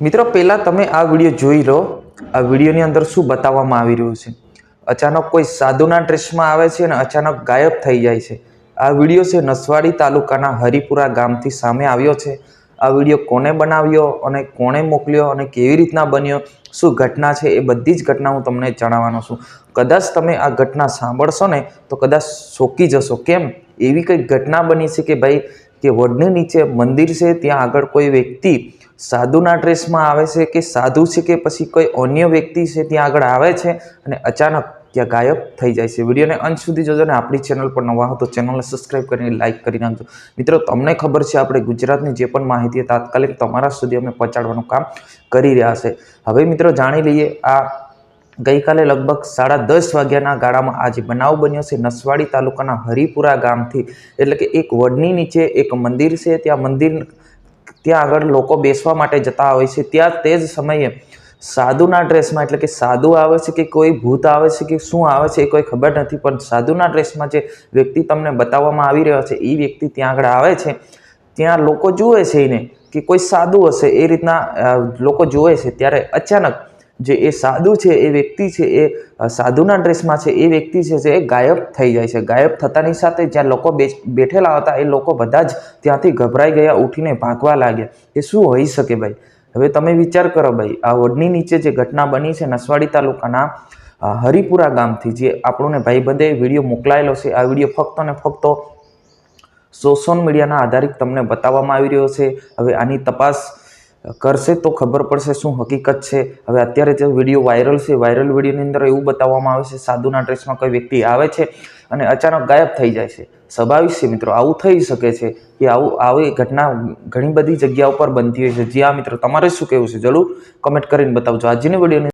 મિત્રો પહેલા તમે આ વિડીયો જોઈ લો। આ વિડીયોની અંદર શું બતાવવામાં આવી રહ્યું છે। અચાનક કોઈ સાધુના ડ્રેસમાં આવે છે અને અચાનક ગાયબ થઈ જાય છે। આ વિડીયો છે નસવાડી તાલુકાના હરિપુરા ગામથી સામે આવ્યો છે। આ વિડીયો કોને બનાવ્યો અને કોણે મોકલ્યો અને કેવી રીતના બન્યો, શું ઘટના છે, એ બધી જ ઘટના હું તમને જણાવવાનો છું। કદાચ તમે આ ઘટના સાંભળશો ને તો કદાચ ચોંકી જશો। કેમ? એવી કંઈક ઘટના બની છે કે ભાઈ કે વડની નીચે મંદિર છે, ત્યાં આગળ કોઈ વ્યક્તિ સાધુના ડ્રેસમાં આવે છે કે સાધુ છે કે પછી કોઈ અન્ય વ્યક્તિ છે ત્યાં આગળ આવે છે અને અચાનક ત્યાં ગાયબ થઈ જાય છે। વિડીયોને અંત સુધી જોજો ને આપણી ચેનલ પર નવા હો તો ચેનલને સબસ્ક્રાઈબ કરીને લાઇક કરી નાખજો। મિત્રો, તમને ખબર છે આપણે ગુજરાતની જે પણ માહિતી તાત્કાલિક તમારા સુધી અમે પહોંચાડવાનું કામ કરી રહ્યા છે। હવે મિત્રો જાણી લઈએ આ ગઈકાલે લગભગ 10:30 વાગ્યાના ગાળામાં આ જે બનાવ બન્યો છે નસવાડી તાલુકાના હરિપુરા ગામથી, એટલે કે એક વડની નીચે એક મંદિર છે, ત્યાં આગળ લોકો બેસવા માટે જતા હોય છે। ત્યાં તે જ સમયે સાધુના ડ્રેસમાં, એટલે કે સાધુ આવે છે કે કોઈ ભૂત આવે છે કે શું આવે છે એ કોઈ ખબર નથી, પણ સાધુના ડ્રેસમાં જે વ્યક્તિ તમને બતાવવામાં આવી રહ્યો છે એ વ્યક્તિ ત્યાં આગળ આવે છે। ત્યાં લોકો જુએ છે એને કે કોઈ સાધુ હશે એ રીતના લોકો જુએ છે। ત્યારે અચાનક જે એ સાધુ છે, એ વ્યક્તિ છે, એ સાધુના ડ્રેસમાં છે, એ વ્યક્તિ છે એ ગાયબ થઈ જાય છે। ગાયબ થતાની સાથે જ્યાં લોકો બેઠેલા હતા એ લોકો બધા જ ત્યાંથી ગભરાઈ ગયા, ઉઠીને ભાગવા લાગ્યા। એ શું હોઈ શકે ભાઈ? હવે તમે વિચાર કરો ભાઈ, આ વડની નીચે જે ઘટના બની છે નસવાડી તાલુકાના હરિપુરા ગામથી, જે આપણને ભાઈબંધે વિડીયો મોકલાયેલો છે, આ વિડીયો ફક્ત ને ફક્ત સોશિયલ મીડિયાના આધારિત તમને બતાવવામાં આવી રહ્યો છે। હવે આની તપાસ કરશે તો ખબર પડશે શું હકીકત છે। હવે અત્યારે જે વિડીયો વાયરલ છે, વાયરલ વિડીયોની અંદર એવું બતાવવામાં આવે છે સાધુના ડ્રેસમાં કોઈ વ્યક્તિ આવે છે અને અચાનક ગાયબ થઈ જાય છે। સ્વાભાવિક છે મિત્રો, આવું થઈ શકે છે કે આવી ઘટના ઘણી બધી જગ્યા ઉપર બનતી હોય છે। જી હા મિત્રો, તમારે શું કહેવું છે જરૂર કમેન્ટ કરીને બતાવજો। આજની વિડીયોની